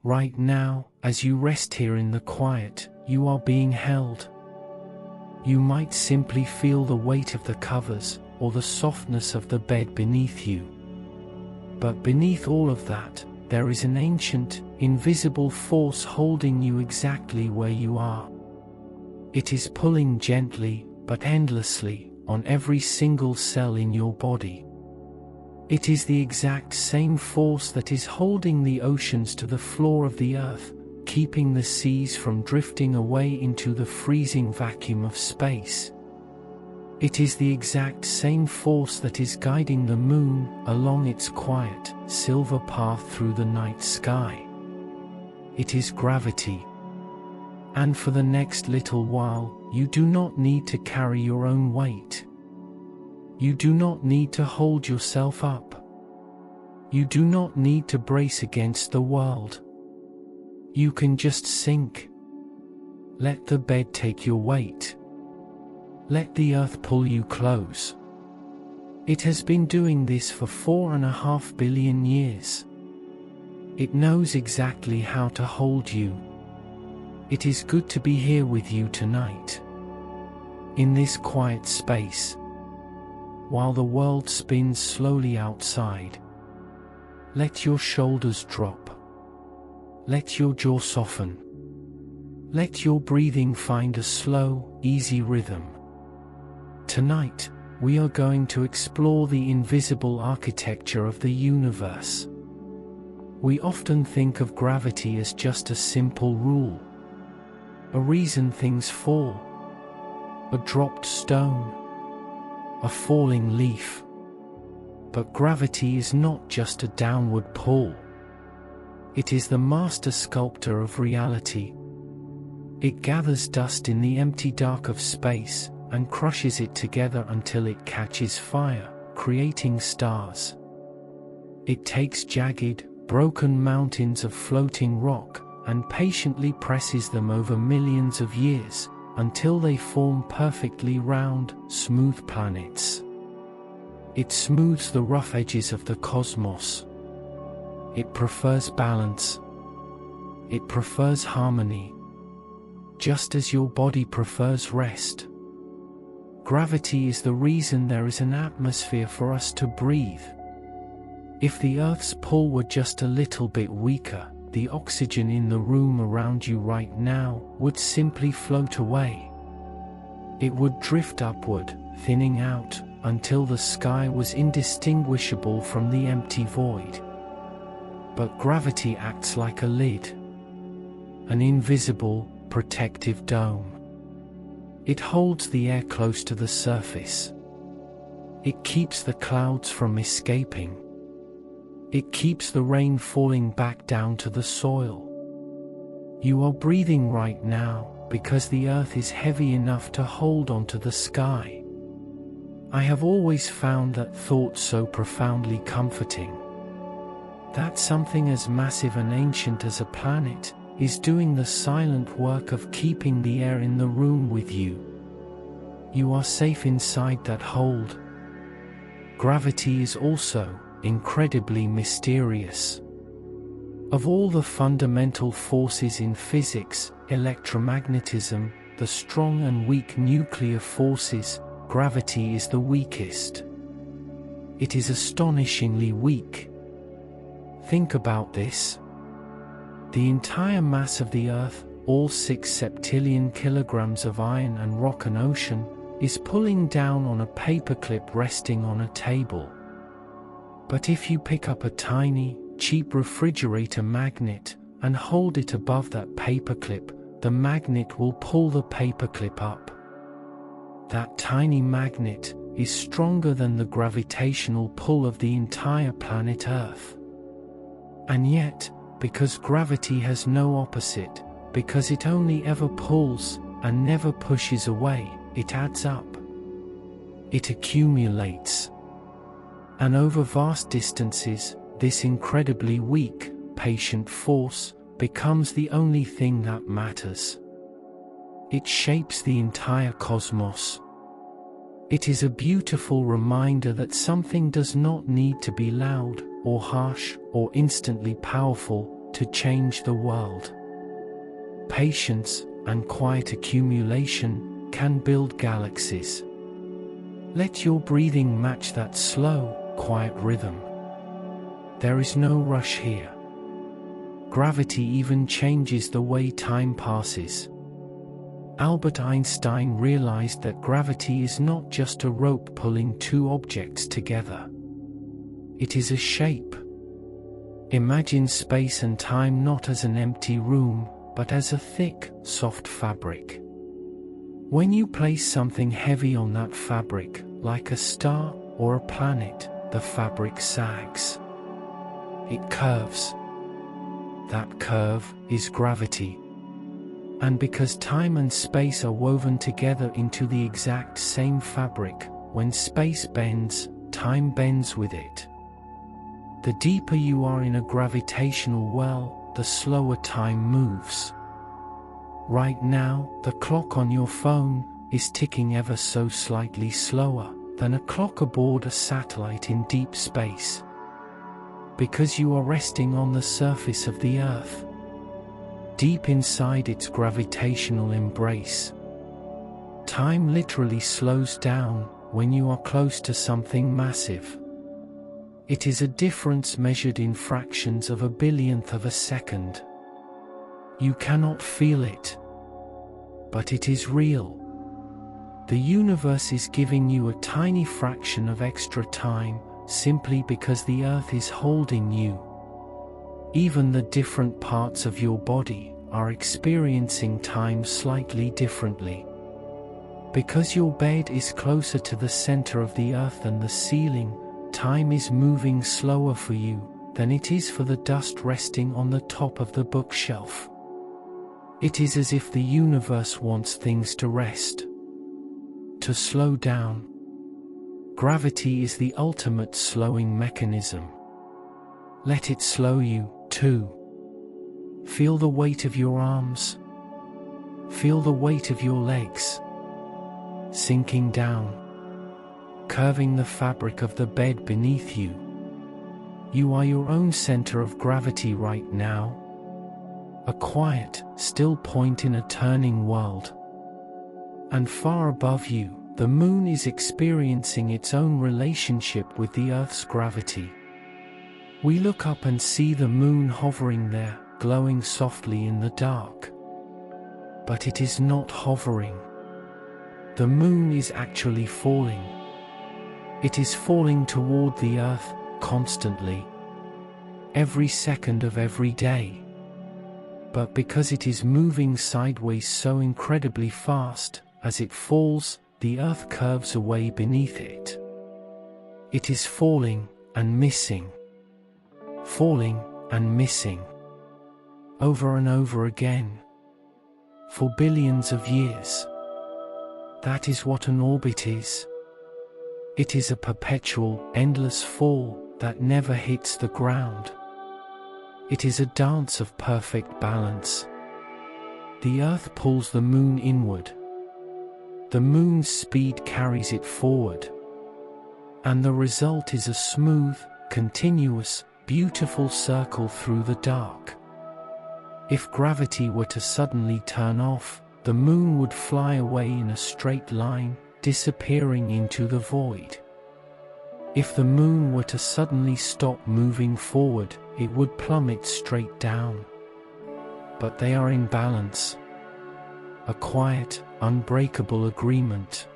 Right now, as you rest here in the quiet, you are being held. You might simply feel the weight of the covers, or the softness of the bed beneath you. But beneath all of that, there is an ancient, invisible force holding you exactly where you are. It is pulling gently, but endlessly, on every single cell in your body. It is the exact same force that is holding the oceans to the floor of the earth, keeping the seas from drifting away into the freezing vacuum of space. It is the exact same force that is guiding the moon along its quiet, silver path through the night sky. It is gravity. And for the next little while, you do not need to carry your own weight. You do not need to hold yourself up. You do not need to brace against the world. You can just sink. Let the bed take your weight. Let the earth pull you close. It has been doing this for 4.5 billion years. It knows exactly how to hold you. It is good to be here with you tonight. In this quiet space. While the world spins slowly outside. Let your shoulders drop. Let your jaw soften. Let your breathing find a slow, easy rhythm. Tonight, we are going to explore the invisible architecture of the universe. We often think of gravity as just a simple rule. A reason things fall. A dropped stone. A falling leaf. But gravity is not just a downward pull. It is the master sculptor of reality. It gathers dust in the empty dark of space and crushes it together until it catches fire, creating stars. It takes jagged, broken mountains of floating rock and patiently presses them over millions of years until they form perfectly round, smooth planets. It smooths the rough edges of the cosmos. It prefers balance. It prefers harmony. Just as your body prefers rest. Gravity is the reason there is an atmosphere for us to breathe. If the Earth's pull were just a little bit weaker, the oxygen in the room around you right now would simply float away. It would drift upward, thinning out, until the sky was indistinguishable from the empty void. But gravity acts like a lid. An invisible, protective dome. It holds the air close to the surface. It keeps the clouds from escaping. It keeps the rain falling back down to the soil. You are breathing right now because the earth is heavy enough to hold onto the sky. I have always found that thought so profoundly comforting. That something as massive and ancient as a planet is doing the silent work of keeping the air in the room with you. You are safe inside that hold. Gravity is also incredibly mysterious. Of all the fundamental forces in physics, electromagnetism, the strong and weak nuclear forces, gravity is the weakest. It is astonishingly weak. Think about this. The entire mass of the Earth, all 6 septillion kilograms of iron and rock and ocean, is pulling down on a paperclip resting on a table. But if you pick up a tiny, cheap refrigerator magnet and hold it above that paperclip, the magnet will pull the paperclip up. That tiny magnet is stronger than the gravitational pull of the entire planet Earth. And yet, because gravity has no opposite, because it only ever pulls and never pushes away, it adds up. It accumulates. And over vast distances, this incredibly weak, patient force becomes the only thing that matters. It shapes the entire cosmos. It is a beautiful reminder that something does not need to be loud, or harsh, or instantly powerful, to change the world. Patience and quiet accumulation can build galaxies. Let your breathing match that slow, quiet rhythm. There is no rush here. Gravity even changes the way time passes. Albert Einstein realized that gravity is not just a rope pulling two objects together. It is a shape. Imagine space and time not as an empty room, but as a thick, soft fabric. When you place something heavy on that fabric, like a star or a planet, the fabric sags. It curves. That curve is gravity. And because time and space are woven together into the exact same fabric, when space bends, time bends with it. The deeper you are in a gravitational well, the slower time moves. Right now, the clock on your phone is ticking ever so slightly slower than a clock aboard a satellite in deep space. Because you are resting on the surface of the Earth, deep inside its gravitational embrace. Time literally slows down when you are close to something massive. It is a difference measured in fractions of a billionth of a second. You cannot feel it, but it is real. The universe is giving you a tiny fraction of extra time simply because the Earth is holding you. Even the different parts of your body are experiencing time slightly differently. Because your bed is closer to the center of the Earth than the ceiling, time is moving slower for you than it is for the dust resting on the top of the bookshelf. It is as if the universe wants things to rest, to slow down. Gravity is the ultimate slowing mechanism. Let it slow you, too. Feel the weight of your arms. Feel the weight of your legs. Sinking down. Curving the fabric of the bed beneath you. You are your own center of gravity right now. A quiet, still point in a turning world. And far above you, the moon is experiencing its own relationship with the Earth's gravity. We look up and see the moon hovering there, glowing softly in the dark. But it is not hovering. The moon is actually falling. It is falling toward the Earth, constantly. Every second of every day. But because it is moving sideways so incredibly fast, as it falls, the Earth curves away beneath it. It is falling and missing. Falling and missing. Over and over again. For billions of years. That is what an orbit is. It is a perpetual, endless fall that never hits the ground. It is a dance of perfect balance. The Earth pulls the moon inward. The moon's speed carries it forward. And the result is a smooth, continuous, beautiful circle through the dark. If gravity were to suddenly turn off, the moon would fly away in a straight line, disappearing into the void. If the moon were to suddenly stop moving forward, it would plummet straight down. But they are in balance. A quiet, unbreakable agreement.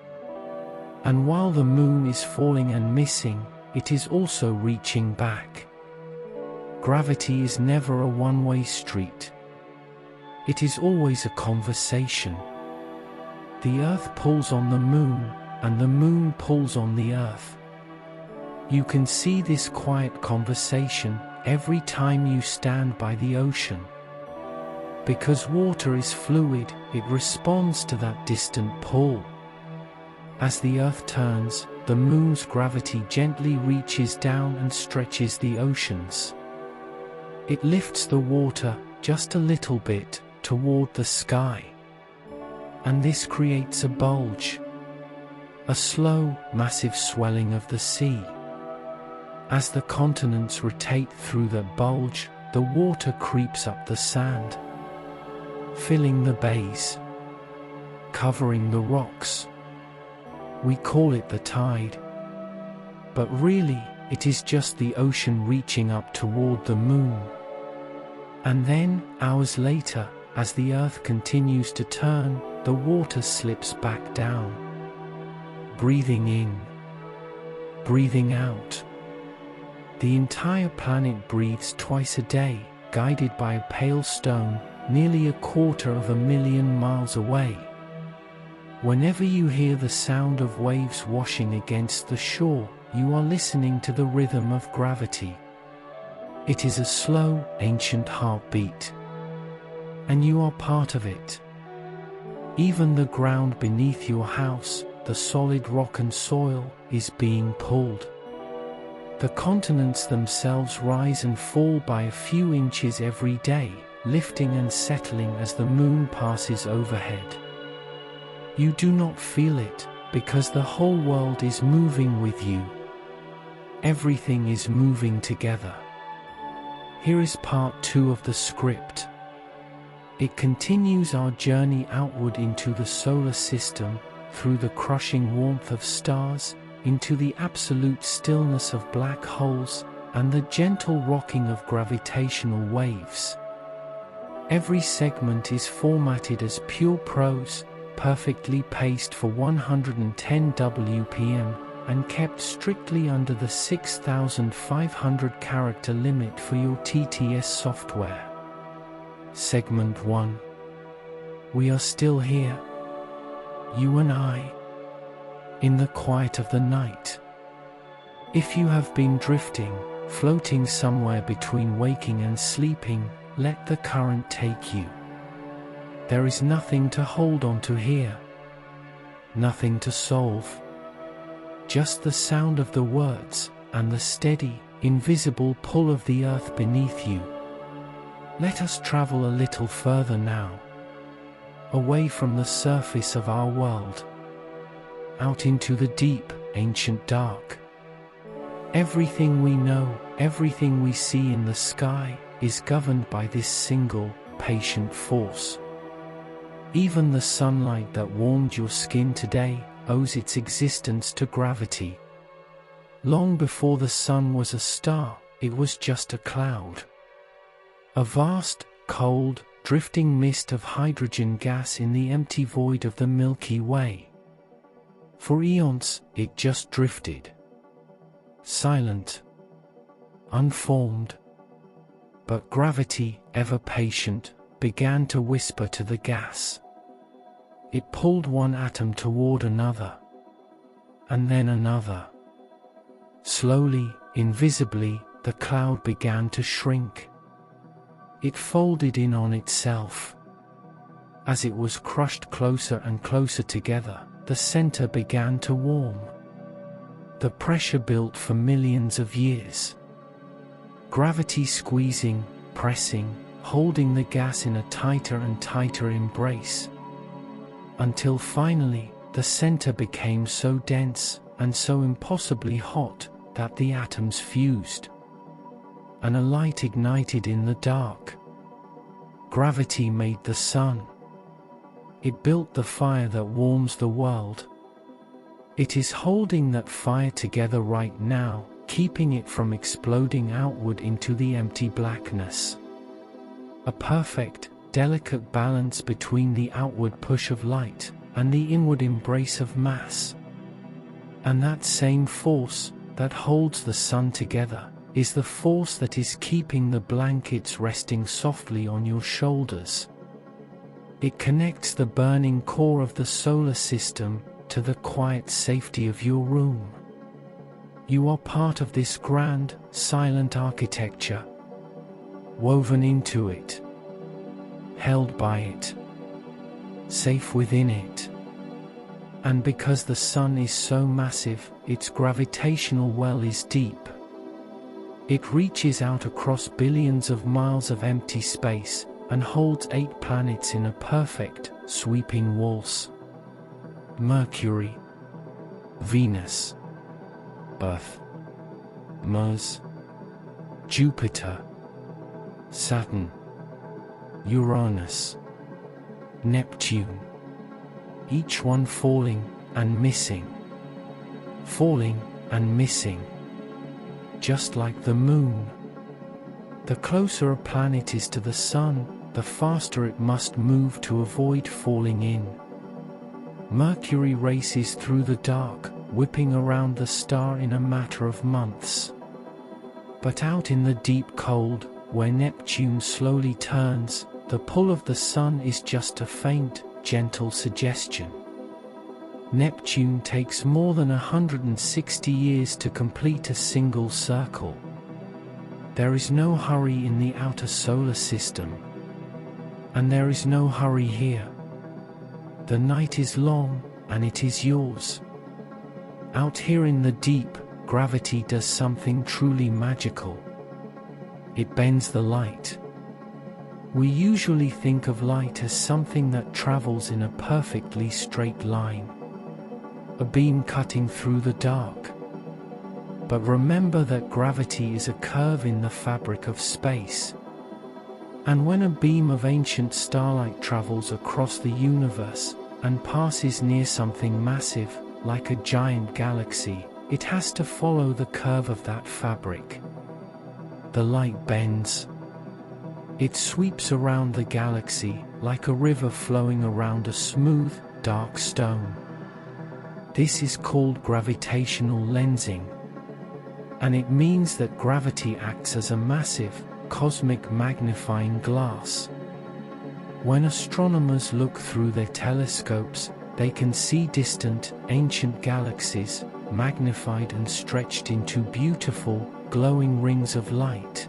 And while the moon is falling and missing, it is also reaching back. Gravity is never a one-way street. It is always a conversation. The Earth pulls on the moon, and the moon pulls on the Earth. You can see this quiet conversation every time you stand by the ocean. Because water is fluid, it responds to that distant pull. As the Earth turns, the moon's gravity gently reaches down and stretches the oceans. It lifts the water just a little bit toward the sky. And this creates a bulge. A slow, massive swelling of the sea. As the continents rotate through the bulge, the water creeps up the sand, filling the bays, covering the rocks. We call it the tide, but really, it is just the ocean reaching up toward the moon. And then, hours later, as the Earth continues to turn, the water slips back down. Breathing in, breathing out. The entire planet breathes twice a day, guided by a pale stone, nearly 250,000 miles away. Whenever you hear the sound of waves washing against the shore, you are listening to the rhythm of gravity. It is a slow, ancient heartbeat, and you are part of it. Even the ground beneath your house, the solid rock and soil, is being pulled. The continents themselves rise and fall by a few inches every day, lifting and settling as the moon passes overhead. You do not feel it, because the whole world is moving with you. Everything is moving together. Here is part 2 of the script. It continues our journey outward into the solar system, through the crushing warmth of stars, into the absolute stillness of black holes, and the gentle rocking of gravitational waves. Every segment is formatted as pure prose, perfectly paced for 110 WPM, and kept strictly under the 6,500 character limit for your TTS software. Segment 1. We are still here, you and I, in the quiet of the night. If you have been drifting, floating somewhere between waking and sleeping, let the current take you. There is nothing to hold on to here, nothing to solve. Just the sound of the words, and the steady, invisible pull of the earth beneath you. Let us travel a little further now, away from the surface of our world, out into the deep, ancient dark. Everything we know, everything we see in the sky, is governed by this single, patient force. Even the sunlight that warmed your skin today owes its existence to gravity. Long before the sun was a star, it was just a cloud. A vast, cold, drifting mist of hydrogen gas in the empty void of the Milky Way. For eons, it just drifted. Silent. Unformed. But gravity, ever patient, began to whisper to the gas. It pulled one atom toward another, and then another. Slowly, invisibly, the cloud began to shrink. It folded in on itself. As it was crushed closer and closer together, the center began to warm. The pressure built for millions of years. Gravity squeezing, pressing, holding the gas in a tighter and tighter embrace. Until finally, the center became so dense, and so impossibly hot, that the atoms fused. And a light ignited in the dark. Gravity made the sun. It built the fire that warms the world. It is holding that fire together right now, keeping it from exploding outward into the empty blackness. A perfect, delicate balance between the outward push of light and the inward embrace of mass. And that same force that holds the sun together is the force that is keeping the blankets resting softly on your shoulders. It connects the burning core of the solar system to the quiet safety of your room. You are part of this grand, silent architecture, woven into it, held by it, safe within it. And because the sun is so massive, its gravitational well is deep. It reaches out across billions of miles of empty space and holds 8 planets in a perfect, sweeping waltz. Mercury, Venus, Earth, Mars, Jupiter, Saturn, Uranus, Neptune, each one falling and missing, falling and missing, just like the moon. The closer a planet is to the sun, the faster it must move to avoid falling in. Mercury races through the dark, whipping around the star in a matter of months. But out in the deep cold, where Neptune slowly turns, the pull of the sun is just a faint, gentle suggestion. Neptune takes more than 160 years to complete a single circle. There is no hurry in the outer solar system. And there is no hurry here. The night is long, and it is yours. Out here in the deep, gravity does something truly magical. It bends the light. We usually think of light as something that travels in a perfectly straight line, a beam cutting through the dark. But remember that gravity is a curve in the fabric of space. And when a beam of ancient starlight travels across the universe and passes near something massive, like a giant galaxy, it has to follow the curve of that fabric. The light bends. It sweeps around the galaxy like a river flowing around a smooth, dark stone. This is called gravitational lensing. And it means that gravity acts as a massive, cosmic magnifying glass. When astronomers look through their telescopes, they can see distant, ancient galaxies, magnified and stretched into beautiful, glowing rings of light.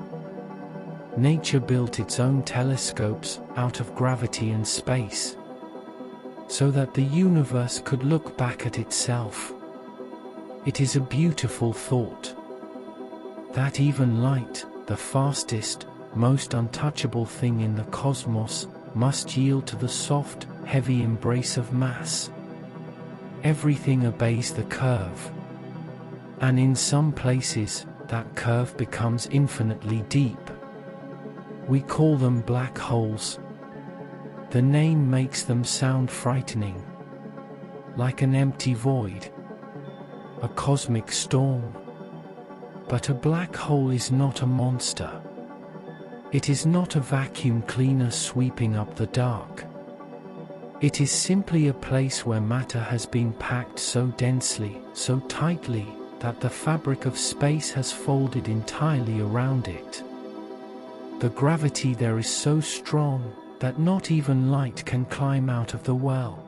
Nature built its own telescopes out of gravity and space, so that the universe could look back at itself. It is a beautiful thought that even light, the fastest, most untouchable thing in the cosmos, must yield to the soft, heavy embrace of mass. Everything obeys the curve. And in some places, that curve becomes infinitely deep. We call them black holes. The name makes them sound frightening, like an empty void, a cosmic storm. But a black hole is not a monster. It is not a vacuum cleaner sweeping up the dark. It is simply a place where matter has been packed so densely, so tightly, that the fabric of space has folded entirely around it. The gravity there is so strong that not even light can climb out of the well.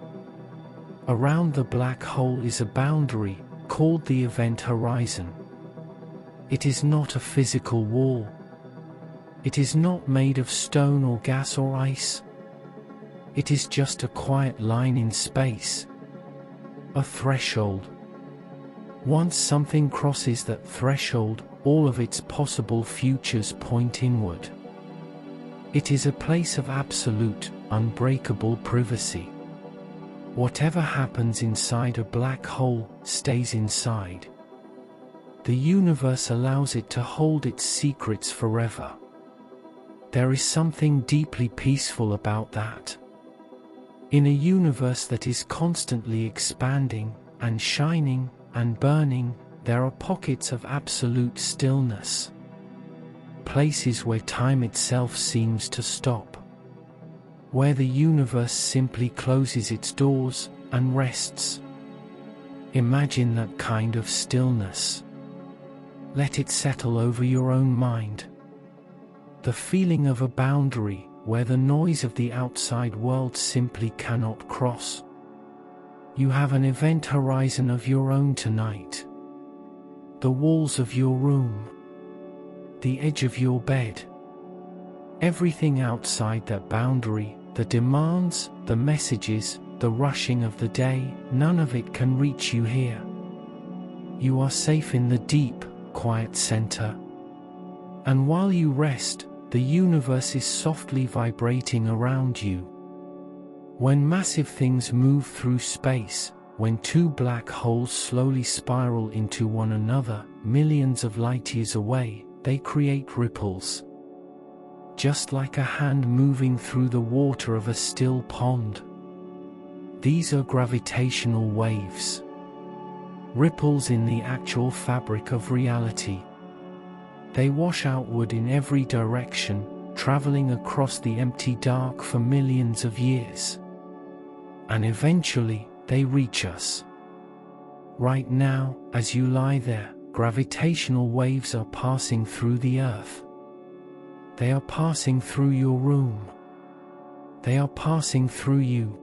Around the black hole is a boundary, called the event horizon. It is not a physical wall. It is not made of stone or gas or ice. It is just a quiet line in space. A threshold. Once something crosses that threshold, all of its possible futures point inward. It is a place of absolute, unbreakable privacy. Whatever happens inside a black hole stays inside. The universe allows it to hold its secrets forever. There is something deeply peaceful about that. In a universe that is constantly expanding, and shining, and burning, there are pockets of absolute stillness. Places where time itself seems to stop. Where the universe simply closes its doors and rests. Imagine that kind of stillness. Let it settle over your own mind. The feeling of a boundary where the noise of the outside world simply cannot cross. You have an event horizon of your own tonight. The walls of your room. The edge of your bed. Everything outside that boundary, the demands, the messages, the rushing of the day, none of it can reach you here. You are safe in the deep, quiet center. And while you rest, the universe is softly vibrating around you. When massive things move through space, when two black holes slowly spiral into one another, millions of light years away, they create ripples. just like a hand moving through the water of a still pond. These are gravitational waves, ripples in the actual fabric of reality. They wash outward in every direction, traveling across the empty dark for millions of years. And eventually, they reach us. Right now, as you lie there, gravitational waves are passing through the earth. They are passing through your room. They are passing through you,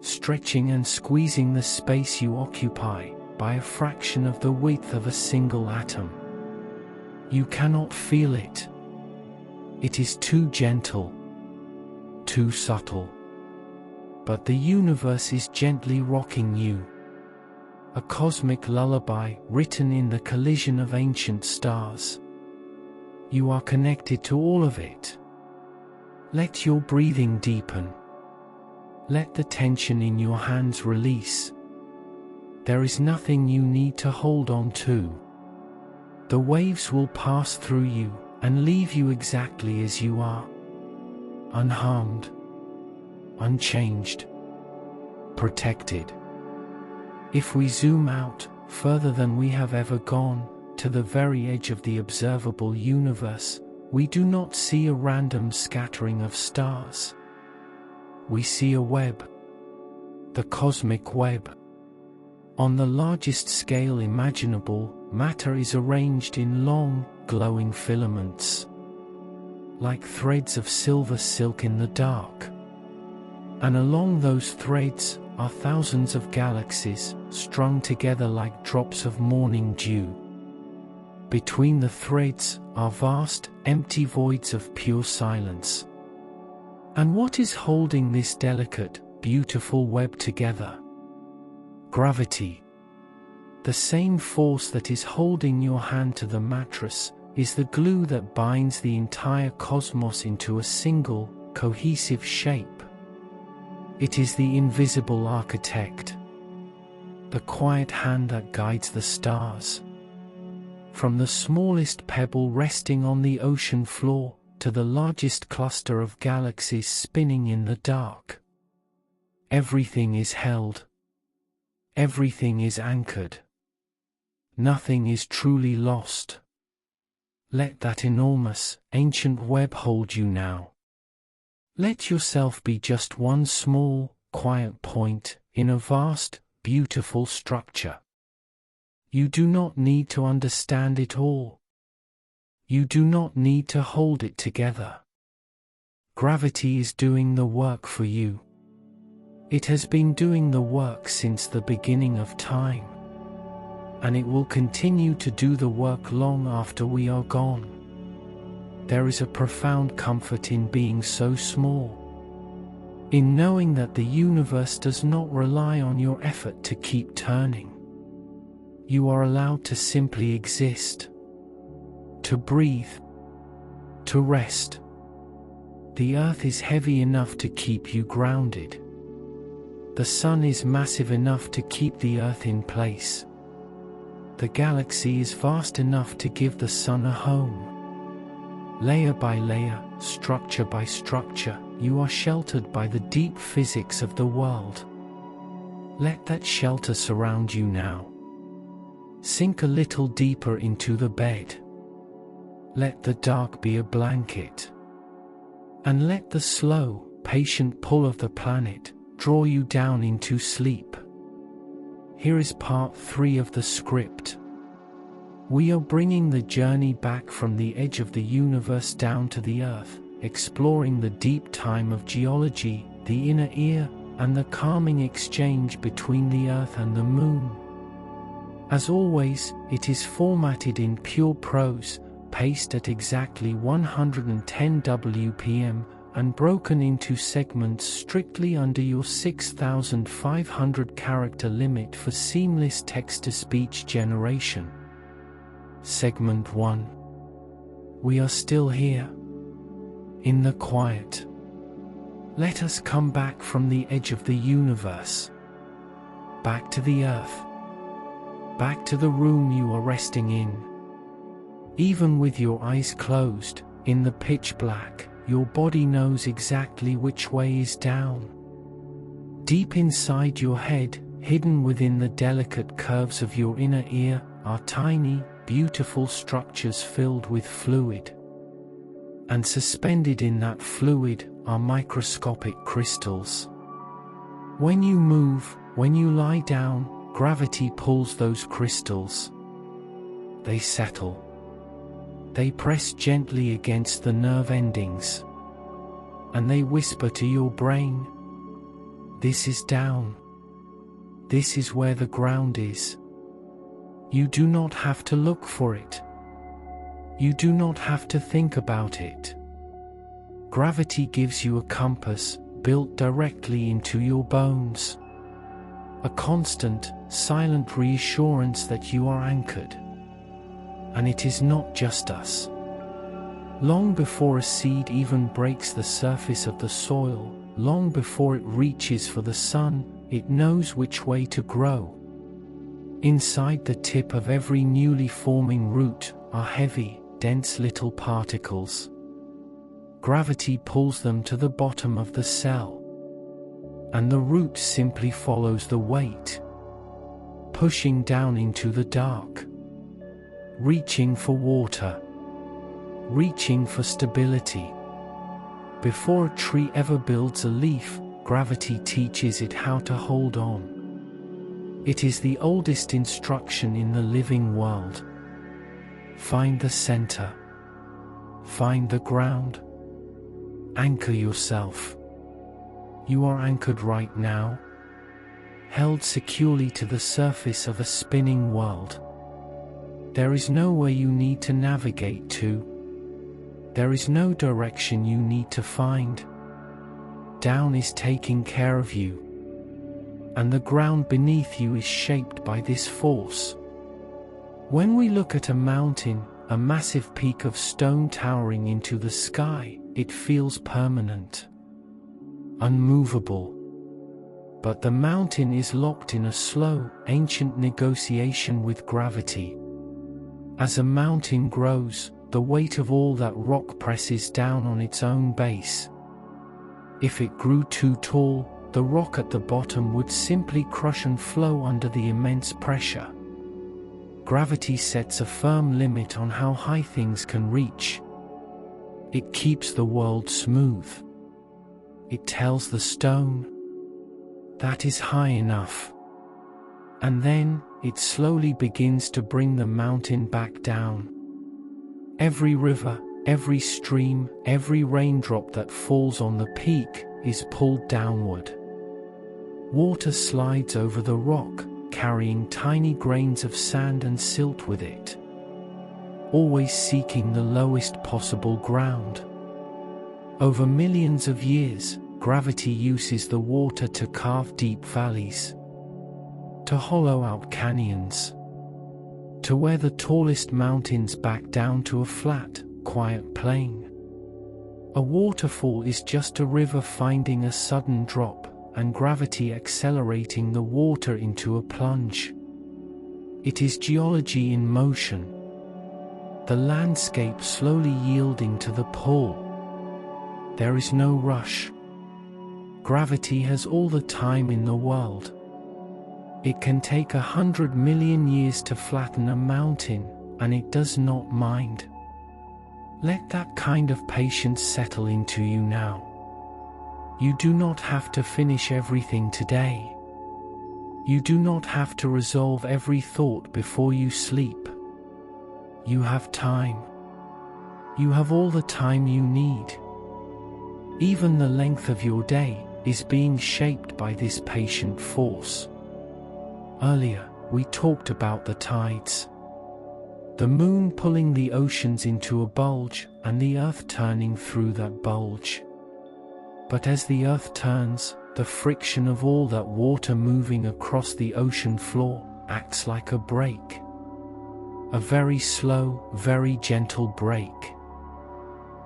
stretching and squeezing the space you occupy by a fraction of the width of a single atom. You cannot feel it. It is too gentle, too subtle. But the universe is gently rocking you. A cosmic lullaby written in the collision of ancient stars. You are connected to all of it. Let your breathing deepen. Let the tension in your hands release. There is nothing you need to hold on to. The waves will pass through you and leave you exactly as you are. Unharmed, unchanged, protected. If we zoom out, further than we have ever gone, to the very edge of the observable universe, we do not see a random scattering of stars. We see a web, the cosmic web. On the largest scale imaginable, matter is arranged in long, glowing filaments, like threads of silver silk in the dark. And along those threads are thousands of galaxies, strung together like drops of morning dew. Between the threads are vast, empty voids of pure silence. And what is holding this delicate, beautiful web together? Gravity. The same force that is holding your hand to the mattress is the glue that binds the entire cosmos into a single, cohesive shape. It is the invisible architect, the quiet hand that guides the stars. From the smallest pebble resting on the ocean floor to the largest cluster of galaxies spinning in the dark, everything is held. Everything is anchored. Nothing is truly lost. Let that enormous, ancient web hold you now. Let yourself be just one small, quiet point in a vast, beautiful structure. You do not need to understand it all. You do not need to hold it together. Gravity is doing the work for you. It has been doing the work since the beginning of time. And it will continue to do the work long after we are gone. There is a profound comfort in being so small, in knowing that the universe does not rely on your effort to keep turning. You are allowed to simply exist, to breathe, to rest. The earth is heavy enough to keep you grounded. The sun is massive enough to keep the earth in place. The galaxy is vast enough to give the sun a home. Layer by layer, structure by structure, you are sheltered by the deep physics of the world. Let that shelter surround you now. Sink a little deeper into the bed. Let the dark be a blanket. And let the slow, patient pull of the planet draw you down into sleep. Here is part 3 of the script. We are bringing the journey back from the edge of the universe down to the earth, exploring the deep time of geology, the inner ear, and the calming exchange between the earth and the moon. As always, it is formatted in pure prose, paced at exactly 110 WPM, and broken into segments strictly under your 6,500 character limit for seamless text-to-speech generation. Segment 1. We are still here, in the quiet. Let us come back from the edge of the universe, back to the earth, back to the room you are resting in. Even with your eyes closed, In the pitch black, your body knows exactly which way is down. Deep inside your head, hidden within the delicate curves of your inner ear, are tiny, beautiful structures filled with fluid. And suspended in that fluid are microscopic crystals. When you move, when you lie down, gravity pulls those crystals. They settle. They press gently against the nerve endings. And they whisper to your brain, "This is down. This is where the ground is." You do not have to look for it. You do not have to think about it. Gravity gives you a compass built directly into your bones. A constant, silent reassurance that you are anchored. And it is not just us. Long before a seed even breaks the surface of the soil, long before it reaches for the sun, it knows which way to grow. Inside the tip of every newly forming root are heavy, dense little particles. Gravity pulls them to the bottom of the cell. And the root simply follows the weight, pushing down into the dark, reaching for water, reaching for stability. Before a tree ever builds a leaf, gravity teaches it how to hold on. It is the oldest instruction in the living world. Find the center. Find the ground. Anchor yourself. You are anchored right now, held securely to the surface of a spinning world. There is nowhere you need to navigate to. There is no direction you need to find. Down is taking care of you. And the ground beneath you is shaped by this force. When we look at a mountain, a massive peak of stone towering into the sky, it feels permanent, unmovable. But the mountain is locked in a slow, ancient negotiation with gravity. As a mountain grows, the weight of all that rock presses down on its own base. If it grew too tall, the rock at the bottom would simply crush and flow under the immense pressure. Gravity sets a firm limit on how high things can reach. It keeps the world smooth. It tells the stone, "That is high enough." And then, it slowly begins to bring the mountain back down. Every river, every stream, every raindrop that falls on the peak is pulled downward. Water slides over the rock, carrying tiny grains of sand and silt with it, always seeking the lowest possible ground. Over millions of years, gravity uses the water to carve deep valleys, to hollow out canyons, to wear the tallest mountains back down to a flat, quiet plain. A waterfall is just a river finding a sudden drop, and gravity accelerating the water into a plunge. It is geology in motion, the landscape slowly yielding to the pull. There is no rush. Gravity has all the time in the world. It can take 100 million years to flatten a mountain, and it does not mind. Let that kind of patience settle into you now. You do not have to finish everything today. You do not have to resolve every thought before you sleep. You have time. You have all the time you need. Even the length of your day is being shaped by this patient force. Earlier, we talked about the tides. The moon pulling the oceans into a bulge, and the earth turning through that bulge. But as the earth turns, the friction of all that water moving across the ocean floor acts like a brake. A very slow, very gentle brake.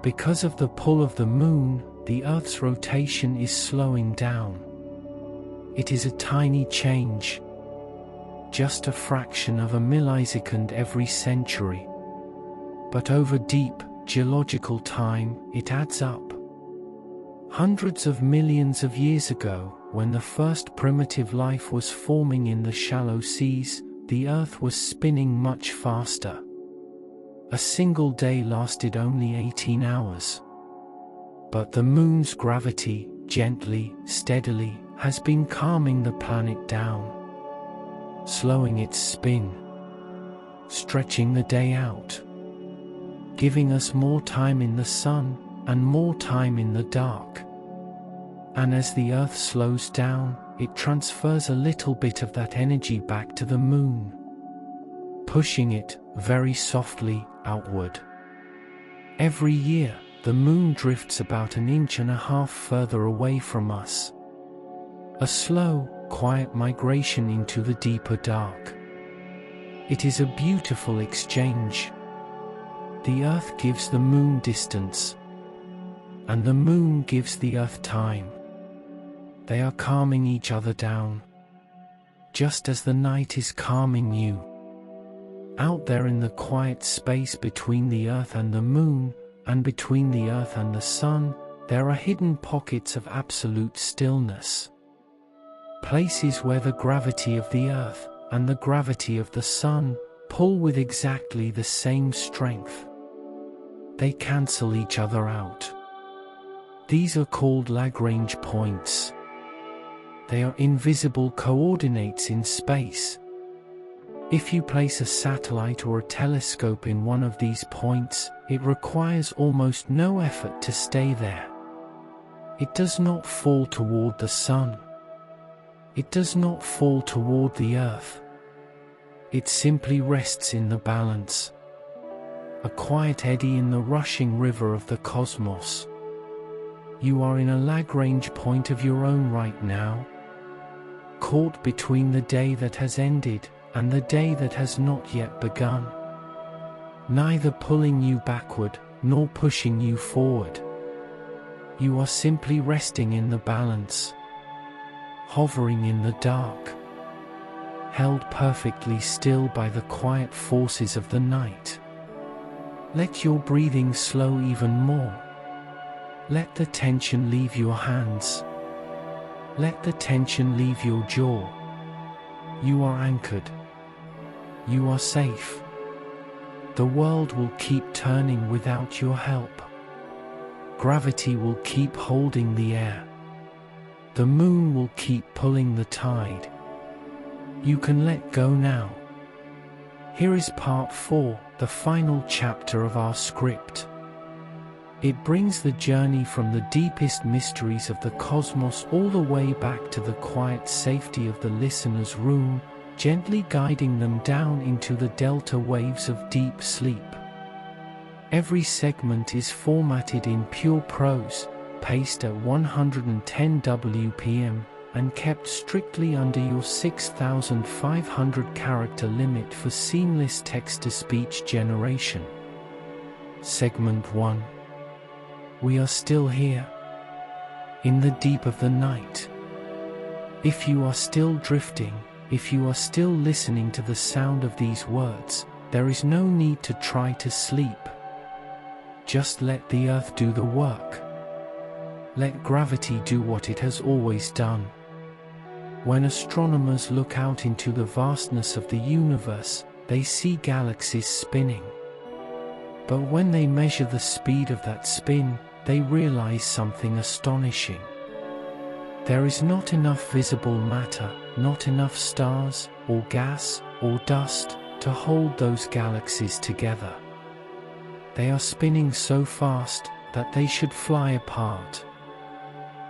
Because of the pull of the moon, the earth's rotation is slowing down. It is a tiny change, just a fraction of a millisecond every century. But over deep, geological time, it adds up. Hundreds of millions of years ago, when the first primitive life was forming in the shallow seas, the Earth was spinning much faster. A single day lasted only 18 hours. But the Moon's gravity, gently, steadily, has been calming the planet down, slowing its spin, stretching the day out, giving us more time in the sun and more time in the dark. And as the Earth slows down, it transfers a little bit of that energy back to the Moon, pushing it, very softly, outward. Every year, the Moon drifts about 1.5 inches further away from us. A slow, quiet migration into the deeper dark. It is a beautiful exchange. The Earth gives the Moon distance, and the Moon gives the Earth time. They are calming each other down, just as the night is calming you. Out there in the quiet space between the Earth and the Moon, and between the Earth and the Sun, there are hidden pockets of absolute stillness. Places where the gravity of the Earth and the gravity of the Sun pull with exactly the same strength. They cancel each other out. These are called Lagrange points. They are invisible coordinates in space. If you place a satellite or a telescope in one of these points, it requires almost no effort to stay there. It does not fall toward the Sun. It does not fall toward the Earth. It simply rests in the balance. A quiet eddy in the rushing river of the cosmos. You are in a Lagrange point of your own right now, caught between the day that has ended and the day that has not yet begun, neither pulling you backward nor pushing you forward. You are simply resting in the balance, hovering in the dark, held perfectly still by the quiet forces of the night. Let your breathing slow even more. Let the tension leave your hands. Let the tension leave your jaw. You are anchored. You are safe. The world will keep turning without your help. Gravity will keep holding the air. The Moon will keep pulling the tide. You can let go now. Here is part 4, the final chapter of our script. It brings the journey from the deepest mysteries of the cosmos all the way back to the quiet safety of the listener's room, gently guiding them down into the delta waves of deep sleep. Every segment is formatted in pure prose, paced at 110 WPM, and kept strictly under your 6,500 character limit for seamless text-to-speech generation. Segment 1. We are still here, in the deep of the night. If you are still drifting, if you are still listening to the sound of these words, there is no need to try to sleep. Just let the Earth do the work. Let gravity do what it has always done. When astronomers look out into the vastness of the universe, they see galaxies spinning. But when they measure the speed of that spin, they realize something astonishing. There is not enough visible matter, not enough stars, or gas, or dust, to hold those galaxies together. They are spinning so fast that they should fly apart,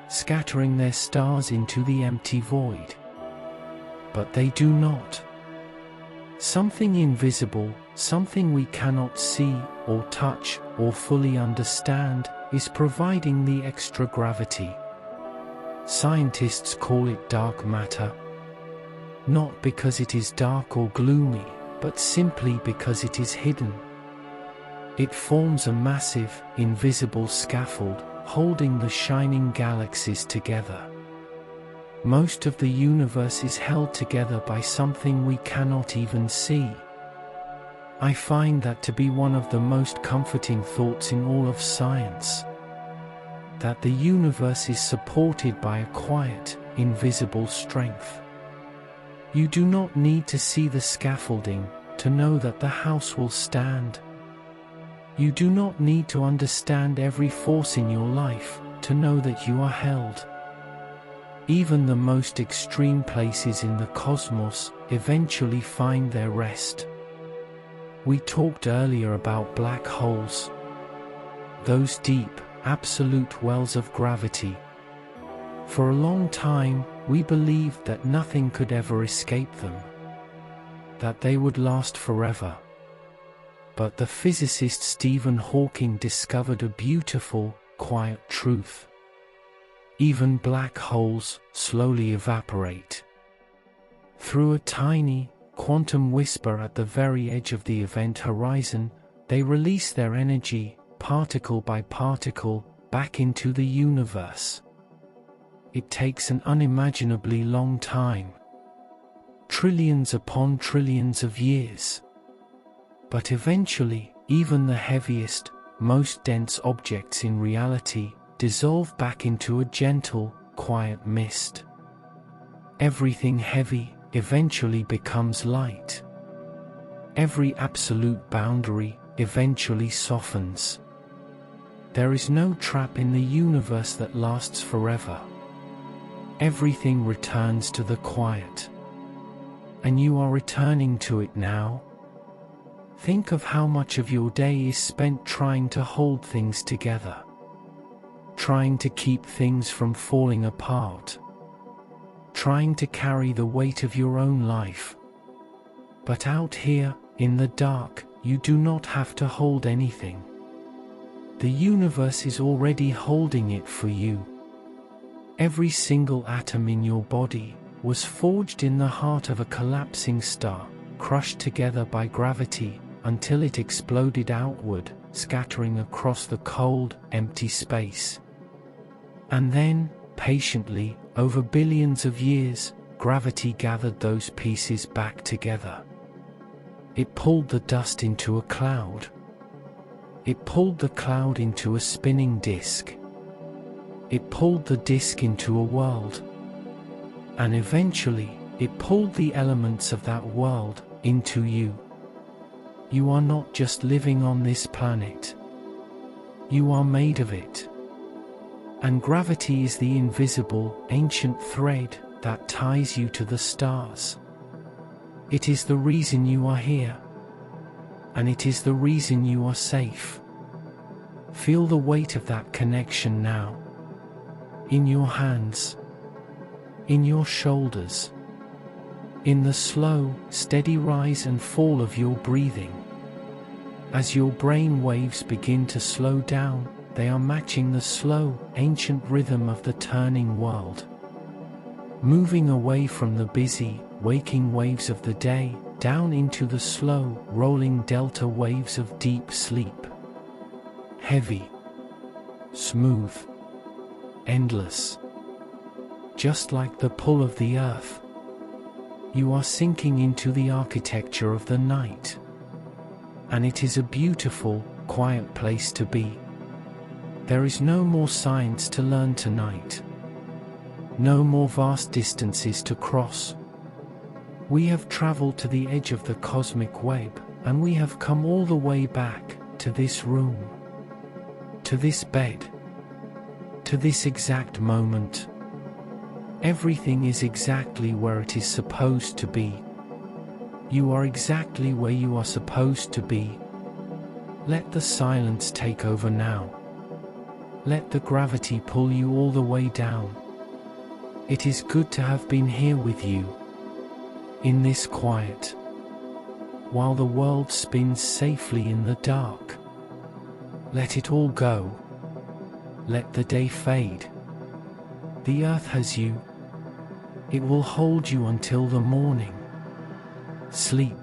scattering their stars into the empty void. But they do not. Something invisible, something we cannot see, or touch, or fully understand, is providing the extra gravity. Scientists call it dark matter, not because it is dark or gloomy, but simply because it is hidden. It forms a massive, invisible scaffold, holding the shining galaxies together. Most of the universe is held together by something we cannot even see. I find that to be one of the most comforting thoughts in all of science. That the universe is supported by a quiet, invisible strength. You do not need to see the scaffolding to know that the house will stand. You do not need to understand every force in your life to know that you are held. Even the most extreme places in the cosmos eventually find their rest. We talked earlier about black holes. Those deep, absolute wells of gravity. For a long time, we believed that nothing could ever escape them. That they would last forever. But the physicist Stephen Hawking discovered a beautiful, quiet truth. Even black holes slowly evaporate. Through a tiny, quantum whisper at the very edge of the event horizon, they release their energy, particle by particle, back into the universe. It takes an unimaginably long time. Trillions upon trillions of years. But eventually, even the heaviest, most dense objects in reality dissolve back into a gentle, quiet mist. Everything heavy eventually becomes light. Every absolute boundary eventually softens. There is no trap in the universe that lasts forever. Everything returns to the quiet. And you are returning to it now. Think of how much of your day is spent trying to hold things together. Trying to keep things from falling apart. Trying to carry the weight of your own life. But out here, in the dark, you do not have to hold anything. The universe is already holding it for you. Every single atom in your body was forged in the heart of a collapsing star, crushed together by gravity, until it exploded outward, scattering across the cold, empty space. And then, patiently, over billions of years, gravity gathered those pieces back together. It pulled the dust into a cloud. It pulled the cloud into a spinning disk. It pulled the disk into a world. And eventually, it pulled the elements of that world into you. You are not just living on this planet. You are made of it. And gravity is the invisible, ancient thread that ties you to the stars. It is the reason you are here. And it is the reason you are safe. Feel the weight of that connection now. In your hands. In your shoulders. In the slow, steady rise and fall of your breathing. As your brain waves begin to slow down, they are matching the slow, ancient rhythm of the turning world. Moving away from the busy, waking waves of the day, down into the slow, rolling delta waves of deep sleep. Heavy. Smooth. Endless. Just like the pull of the earth. You are sinking into the architecture of the night. And it is a beautiful, quiet place to be. There is no more science to learn tonight. No more vast distances to cross. We have traveled to the edge of the cosmic web, and we have come all the way back to this room. To this bed. To this exact moment. Everything is exactly where it is supposed to be. You are exactly where you are supposed to be. Let the silence take over now. Let the gravity pull you all the way down. It is good to have been here with you. In this quiet. While the world spins safely in the dark. Let it all go. Let the day fade. The earth has you. It will hold you until the morning. Sleep.